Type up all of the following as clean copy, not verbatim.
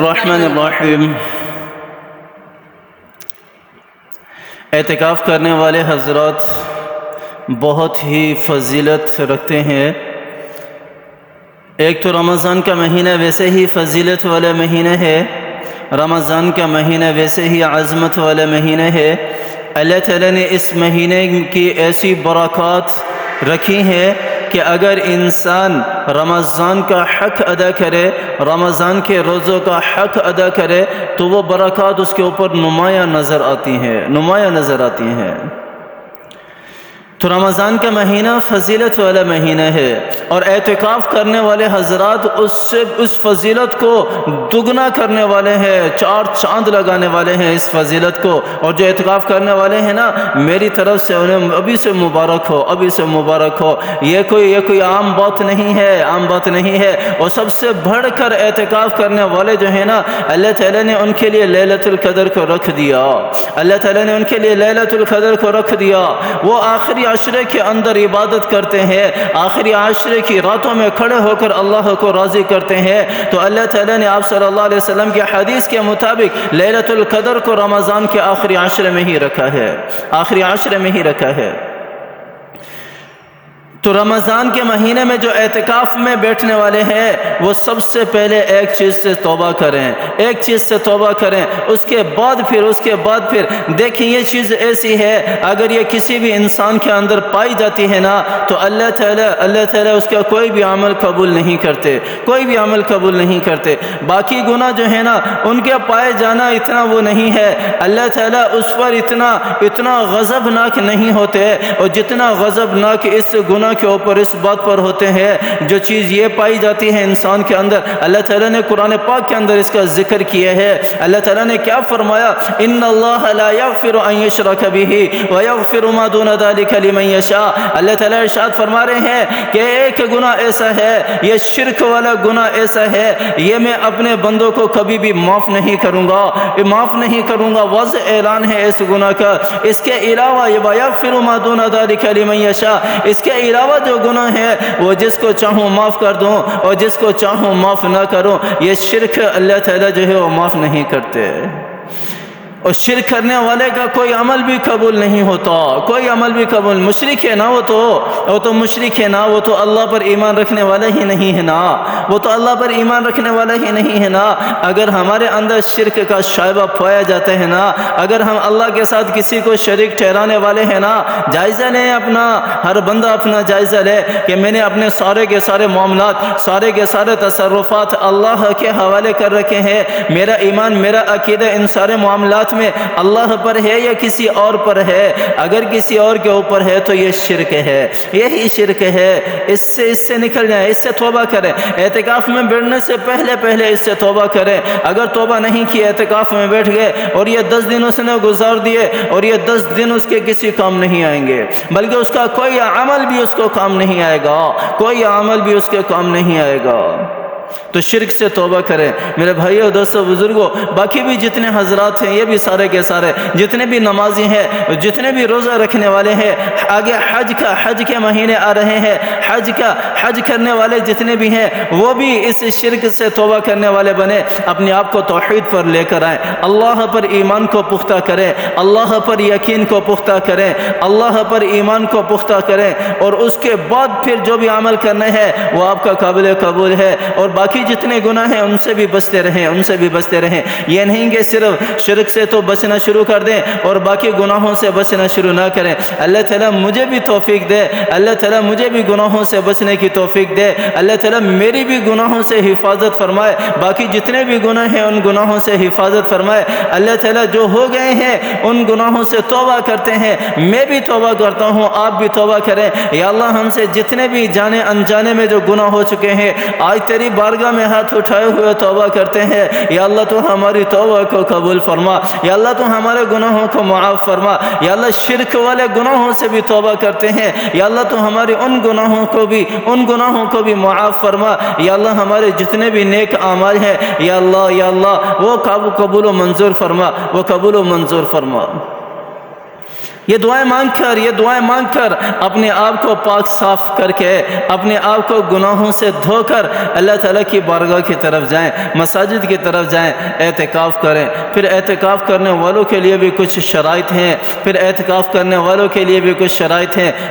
الرحمن الرحیم۔ اعتکاف کرنے والے حضرات بہت ہی فضیلت رکھتے ہیں۔ ایک تو رمضان کا مہینہ ویسے ہی فضیلت والا مہینہ ہے، رمضان کا مہینہ ویسے ہی عظمت والا مہینہ ہے۔ اللہ تعالیٰ نے اس مہینے کی ایسی برکات رکھی ہیں کہ اگر انسان رمضان کا حق ادا کرے، رمضان کے روزوں کا حق ادا کرے تو وہ برکات اس کے اوپر نمایاں نظر آتی ہیں۔ تو رمضان کا مہینہ فضیلت والا مہینہ ہے، اور اعتکاف کرنے والے حضرات اس فضیلت کو دگنا کرنے والے ہیں، 4 چاند لگانے والے ہیں اس فضیلت کو۔ اور جو اعتکاف کرنے والے ہیں نا، میری طرف سے انہیں ابھی سے مبارک ہو۔ یہ کوئی عام بات نہیں ہے، اور سب سے بڑھ کر اعتکاف کرنے والے جو ہیں نا، اللہ تعالیٰ نے ان کے لیے لیلۃ القدر کو رکھ دیا۔ وہ آخری عشرے کے اندر عبادت کرتے ہیں، آخری عشرے کی راتوں میں کھڑے ہو کر اللہ کو راضی کرتے ہیں۔ تو اللہ تعالیٰ نے آپ صلی اللہ علیہ وسلم کی حدیث کے مطابق لیلۃ القدر کو رمضان کے آخری عشرے میں ہی رکھا ہے۔ تو رمضان کے مہینے میں جو اعتکاف میں بیٹھنے والے ہیں، وہ سب سے پہلے ایک چیز سے توبہ کریں، اس کے بعد پھر دیکھیں یہ چیز ایسی ہے، اگر یہ کسی بھی انسان کے اندر پائی جاتی ہے نا، تو اللہ تعالیٰ اس کا کوئی بھی عمل قبول نہیں کرتے۔ باقی گناہ جو ہے نا، ان کے پائے جانا اتنا وہ نہیں ہے، اللہ تعالیٰ اس پر اتنا غضبناک نہیں ہوتے، اور جتنا غضبناک اس گناہ کے اوپر اس بات پر ہوتے ہیں جو چیز یہ پائی جاتی ہے انسان کے اندر۔ اللہ تعالیٰ نے قرآن پاک کے اندر اس کا ذکر کیا ہے۔ اللہ تعالیٰ نے کیا فرمایا؟ ان اللہ لا یغفر ان یشرک بہ ویغفر ما دون ذلک لمن یشاء۔ اللہ تعالیٰ ارشاد فرما رہے ہیں کہ ایک گناہ ایسا ہے، یہ شرک والا گناہ ایسا ہے، یہ میں اپنے بندوں کو کبھی بھی معاف نہیں کروں گا۔ واضح اعلان ہے اس گناہ کا۔ اس کے علاوہ ویغفر ما دون ذلک لمن یشاء، اس کے علاوہ جو گناہ ہے وہ جس کو چاہوں معاف کر دوں اور جس کو چاہوں معاف نہ کروں۔ یہ شرک اللہ تعالیٰ جو ہے وہ معاف نہیں کرتے، اور شرک کرنے والے کا کوئی عمل بھی قبول نہیں ہوتا، مشرک ہے نا، وہ تو مشرک ہے نا، وہ تو اللہ پر ایمان رکھنے والا ہی نہیں ہے نا۔ اگر ہمارے اندر شرک کا شائبہ پایا جاتا ہے نا، اگر ہم اللہ کے ساتھ کسی کو شریک ٹھہرانے والے ہیں نا، جائزہ لیں اپنا، ہر بندہ اپنا جائزہ لے کہ میں نے اپنے سارے کے سارے معاملات، سارے کے سارے تصرفات اللہ کے حوالے کر رکھے ہیں۔ میرا ایمان، میرا عقیدہ ان سارے معاملات میں اللہ پر ہے یا کسی اور پر ہے؟ اگر کسی اور کے اوپر ہے تو یہ شرک ہے، یہی شرک ہے۔ اس سے نکل جائیں، اس سے توبہ کریں۔ اعتکاف میں بیٹھنے سے پہلے اس سے توبہ کریں۔ اگر توبہ نہیں کی، اعتکاف میں بیٹھ گئے اور یہ 10 دن اس نے گزار دیے، اور یہ 10 دن اس کے کسی کام نہیں آئیں گے، بلکہ اس کا کوئی عمل بھی اس کو کام نہیں آئے گا، تو شرک سے توبہ کریں۔ میرے بھائیو، دوستو، بزرگوں، باقی بھی جتنے حضرات ہیں، یہ بھی سارے کے سارے جتنے بھی نمازی ہیں، جتنے بھی روزہ رکھنے والے ہیں، آگے حج کے مہینے آ رہے ہیں، حج کرنے والے جتنے بھی ہیں، وہ بھی اس شرک سے توبہ کرنے والے بنے، اپنے آپ کو توحید پر لے کر آئیں، اللہ پر ایمان کو پختہ کریں، اللہ پر یقین کو پختہ کریں، اللہ پر ایمان کو پختہ کریں، اور اس کے بعد پھر جو بھی عمل کرنے ہیں وہ آپ کا قابل قبول ہے۔ اور باقی جتنے گناہ ہیں ان سے بھی بچتے رہیں۔ یہ نہیں کہ صرف شرک سے تو بچنا شروع کر دیں اور باقی گناہوں سے بچنا شروع نہ کریں۔ اللہ تعالیٰ مجھے بھی توفیق دے، اللہ تعالیٰ مجھے بھی گناہوں سے بچنے کی توفیق دے، اللہ تعالیٰ میری بھی گناہوں سے حفاظت فرمائے، باقی جتنے بھی گناہ ہیں ان گناہوں سے حفاظت فرمائے۔ اللہ تعالیٰ جو ہو گئے ہیں ان گناہوں سے توبہ کرتے ہیں، میں بھی توبہ کرتا ہوں، آپ بھی توبہ کریں۔ یا اللہ، ہم سے جتنے بھی جانے انجانے میں جو گناہ ہو چکے ہیں، آج تیری بارگاہ میں ہاتھ اٹھائے ہوئے توبہ کرتے ہیں۔ یا اللہ، تو ہماری توبہ کو قبول فرما، یا اللہ تو ہمارے گناہوں کو معاف فرما، یا اللہ شرک والے گناہوں سے بھی توبہ کرتے ہیں، یا اللہ تو ہمارے ان گناہوں کو بھی معاف فرما، یا اللہ ہمارے جتنے بھی نیک اعمال ہیں، یا اللہ وہ قبول و منظور فرما، یہ دعائیں مانگ کر اپنے آپ کو پاک صاف کر کے اپنے آپ کو گناہوں سے دھو کر اللہ تعالیٰ کی بارگاہ کی طرف جائیں، مساجد کی طرف جائیں، اعتکاف کریں۔ پھر اعتکاف کرنے والوں کے لیے بھی کچھ شرائط ہیں،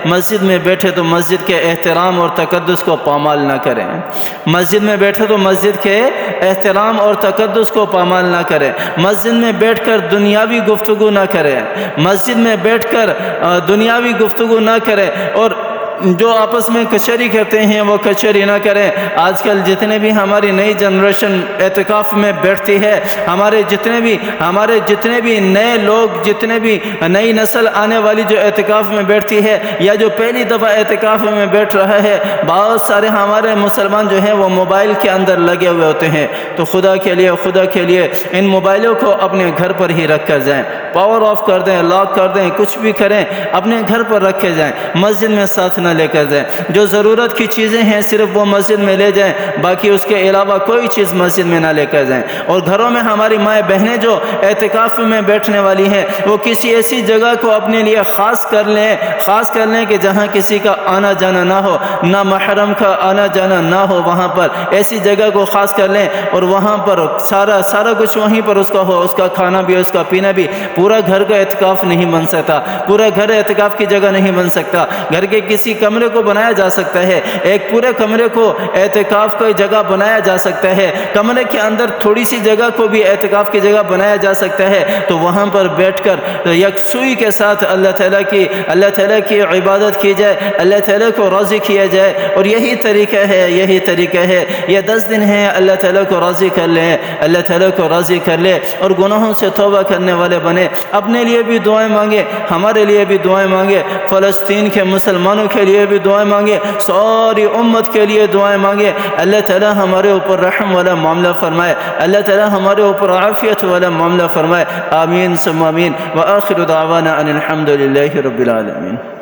مسجد میں بیٹھے تو مسجد کے احترام اور تقدس کو پامال نہ کریں، مسجد میں بیٹھے تو مسجد کے احترام اور تقدس کو پامال نہ کریں، مسجد میں بیٹھ کر دنیاوی گفتگو نہ کریں، مسجد میں بیٹھ کر دنیاوی گفتگو نہ کریں، اور جو آپس میں کچہری کرتے ہیں وہ کچہری نہ کریں۔ آج کل جتنے بھی ہماری نئی جنریشن اعتکاف میں بیٹھتی ہے، ہمارے جتنے بھی نئے لوگ، جتنے بھی نئی نسل آنے والی جو اعتکاف میں بیٹھتی ہے یا جو پہلی دفعہ اعتکاف میں بیٹھ رہا ہے، بہت سارے ہمارے مسلمان جو ہیں وہ موبائل کے اندر لگے ہوئے ہوتے ہیں۔ تو خدا کے لیے ان موبائلوں کو اپنے گھر پر ہی رکھ کر جائیں، پاور آف کر دیں، لاک کر دیں، کچھ بھی کریں، اپنے گھر پر رکھے جائیں، مسجد میں ساتھ نہ لے کر جائیں۔ جو ضرورت کی چیزیں ہیں صرف وہ مسجد میں لے جائیں، باقی اس کے علاوہ کوئی چیز مسجد میں نہ لے کر جائیں۔ اور گھروں میں ہماری مائیں بہنیں جو اعتکاف میں بیٹھنے والی ہیں، وہ کسی ایسی جگہ کو اپنے لیے خاص کر لیں کہ جہاں کسی کا آنا جانا نہ ہو، نہ محرم کا آنا جانا نہ ہو، وہاں پر ایسی جگہ کو خاص کر لیں، اور وہاں پر سارا کچھ وہیں پر اس کا ہو، اس کا کھانا بھی، اس کا پینا بھی۔ پورا گھر کا اعتکاف نہیں بن سکتا، پورا گھر اعتکاف کی جگہ نہیں بن سکتا۔ گھر کے کسی کمرے کو بنایا جا سکتا ہے، ایک پورے کمرے کو اعتکاف کی جگہ بنایا جا سکتا ہے، کمرے کے اندر تھوڑی سی جگہ کو بھی اعتکاف کی جگہ بنایا جا سکتا ہے۔ تو وہاں پر بیٹھ کر یکسوئی کے ساتھ اللہ تعالیٰ کی عبادت کی جائے، اللہ تعالیٰ کو راضی کیا جائے، اور یہی طریقہ ہے۔ یہ 10 دن ہیں، اللہ تعالیٰ کو راضی کر لیں، اللہ تعالیٰ کو راضی کر لے اور گناہوں سے توبہ کرنے والے بنے۔ اپنے لیے بھی دعائیں مانگے، ہمارے لیے بھی دعائیں مانگے، فلسطین کے مسلمانوں کے لیے بھی دعائیں مانگے، ساری امت کے لیے دعائیں مانگے۔ اللہ تعالیٰ ہمارے اوپر رحم والا معاملہ فرمائے، اللہ تعالیٰ ہمارے اوپر عافیت والا معاملہ فرمائے۔ آمین ثم آمین، وآخر دعوانا ان الحمد للہ رب العالمین۔